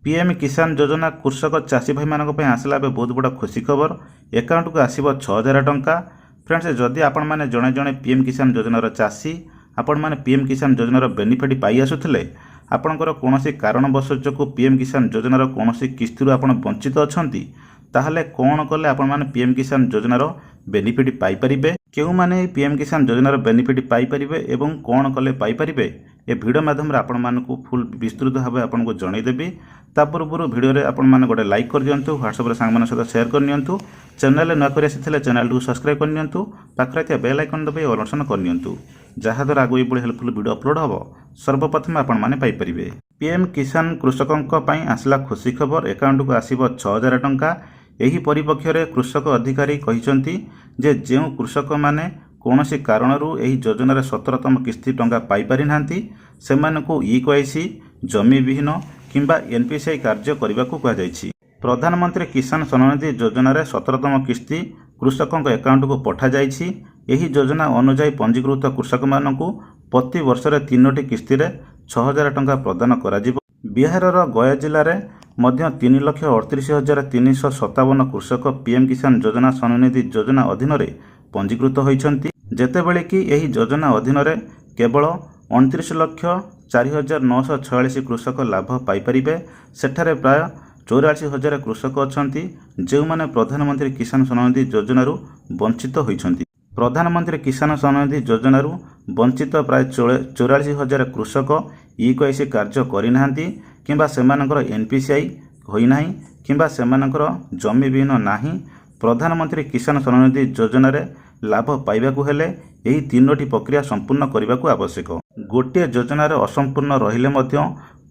PM किसान योजना कृषक चाषी भाई मानक पई आसला बे बहुत बड़ा खुशी खबर। अकाउंट को आसीबो 6000 टंका। फ्रेंड्स जदि आपण माने जणे जणे पीएम किसान योजनार चाषी आपण माने पीएम किसान योजनार बेनिफिट पाई आसुथिले आपणकर कोनोसी कारणवश जो पीएम किसान योजनार कोनोसी किस्ती आपण वंचित अछंती ताहले कौन कले आपण माने पीएम किसान योजनार बेनिफिट पाई परिबे, केउ माने पीएम किसान योजनार बेनिफिट पाई परिबे एवं कौन कले पाई परिबे ए वीडियो माध्यम आपण मानकु फुल विस्तृत भाव आपण को जणाई देबी। ता पूर्व वीडियो रे आपण माने गोटे लाइक कर दियंतु, व्हाट्सएप रे सांग मान सहित शेयर कर नियंतु, चैनल न करि आसिथिले चैनल को सब्सक्राइब कर नियंतु, पाखरे त्या बेल आइकन दबाई ऑल ऑप्शन कर नियंतु, जहा द्वारा आगो इबळे हेल्पफुल वीडियो अपलोड हबो सर्वप्रथम आपण माने पाई परिबे। पीएम किसान कृषकंक पई आसला खुशी खबर। अकाउंट को आसीबो 6000 टंका। एही परिपक्ष रे कृषक अधिकारी कहिसंती जे जेउ कृषक माने कोनोसी कारणरू एही योजनार 17तम किस्ती टंका पाई पारि नांती सेमानकु ईकेवाईसी जमी विहीन किंबा एनपीसीआई कार्य करबाकू कहा जायछि। प्रधानमंत्री किसान सम्मान निधि योजनार 17तम किस्ती कृषकंक अकाउंट को पठा जायछि। एही योजना अनुसार पंजीकृत कृषक मानकु प्रति वर्ष रे 3टी किस्ती रे 6000 टंका प्रदान कराजिबो। बिहारर गया जिले में मध्य 3,38,357 कृषक पीएम किसान योजना सम्मान निधि योजना अधीन रे पंजीकृत होइछंती, जेतेबेले कि एही योजना अधीन रे केवल 29,04,946 कृषक लाभ पाई परिबे। सेठारे प्राय 84,000 कृषक अछंती जे माने प्रधानमंत्री किसान सम्मान निधि योजनारू वंचित होइछंती। प्रधानमंत्री किसान सम्मान निधि योजनारू वंचित प्राय 44,000 कृषक ईकेवाईसी कार्य करिनाहांती किंबा सेमानकर एनपीसीआई होई नाही किंबा सेमानकर जमी विहीन नाही। प्रधानमंत्री किसान सम्मान निधि योजना रे लाभ पाइबाकू हेले एही 3टी प्रक्रिया संपूर्ण करबाकू आवश्यक। गोटे योजना रे असंपूर्ण रहिले मध्य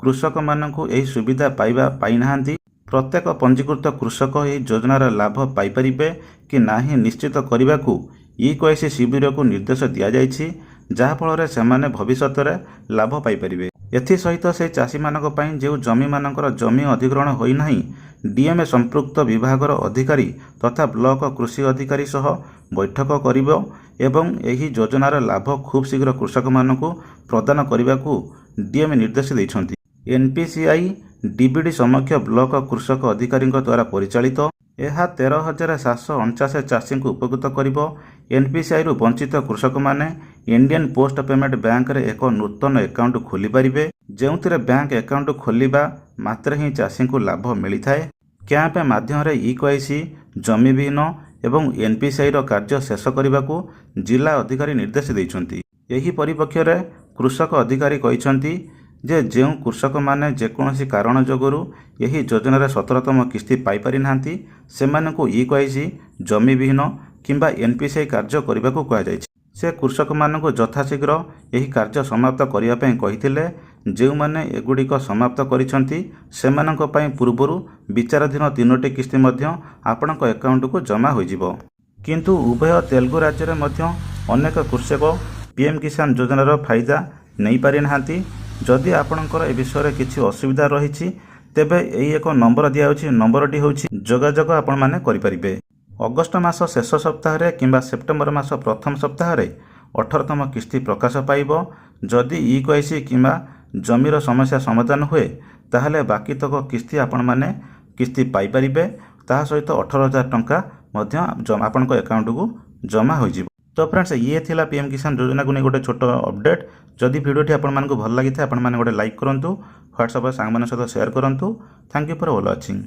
कृषक मानकू एही सुविधा पाई नाहांती। प्रत्येक पंजीकृत कृषक एही योजनार लाभ पाई परिबे कि नाही निश्चित करबाकू ईकेवाईसी शिविर को निर्देश दिया जायछि, जहा फल सेमाने भविष्य रे लाभ पाई परिबे। एथि सहित से चाषी मानक पई जे जमी मानकर जमी अधिग्रहण होई नाही डीएमए संपृक्त विभागर अधिकारी तथा ब्लॉक कृषि अधिकारी सह बैठक करिबो एवं एही योजनार लाभ खूब शीघ्र कृषक मानकू प्रदान करबाकू डीएमए निर्देश दैछंती। एनपीसीआई डीबीडी समक्ष ब्लॉक कृषक अधिकारी द्वारा परिचालित यह 13,749 चाषी को उपकृत करिबो। एनपीसीआई रु वंचित कृषक माने इंडियन पोस्ट पेमेंट बैंक रे एक नूतन अकाउंट खोली पारिबे, जेउथिरे बैंक अकाउंट खोलिबा मात्र ही चाषी को लाभ मिली थाए। कैंप माध्यम रे ईकेवाईसी जमी विहीन एवं एनपीसीआई रो कार्य शेष करबाकू जिला अधिकारी निर्देश दैछंती। एही परिपक्ष रे कृषक अधिकारी कहिसंती जे जेउ कृषक माने जेकोसी कारण जोगुरु यही योजनार 17तम किस्ती पाई पारि नांती सेमानकु ईकेवाईसी जमी विहीन किंबा एनपीसीआई कार्य करबाकू कहा जायछि। से कृषक मानकु यथाशीघ्र यही कार्य समाप्त करिया पई कहिथिले। जेउ माने एगुड़िक समाप्त करिसंती सेमानक पई पूर्वरु विचाराधीन 3टी किस्ती मध्य आपणक अकाउंट को जमा होइजिबो। किंतु उभय तेलुगु राज्य रे मध्य अनेक कृषक पीएम किसान योजनार फायदा नहीं पारि नांती। जदि आपणकर ए विषय रे किछि असुविधा रहिछि तेबे एई एक नंबर दिया होछि, नंबरटी होछि जोगाजोग आपण माने करि परिबे। अगस्त मास शेष सप्ताह रे किंबा सेप्टेम्बर मास प्रथम सप्ताह रे 18तम किस्ती प्रकाश पाइबो। जदि ईकेवाईसी किंबा जमीर समस्या समाधान हुए ताहले बाकी तक किस्ती आपण माने किस्ती पाई परिबे। ताहा सहित 18,000 टंका मध्य आपणक अकाउंट को जमा होइजिबो। तो फ्रेंड्स ये थिला पीएम किसान योजना को नहीं गोटे छोट अपडेट। जदि वीडियोटी आपण मानकु भल लागि था आपण माने गोटे लाइक करंतु, व्हाट्सएप रे सांग मान सहित शेयर करंतु। Thank you for watching.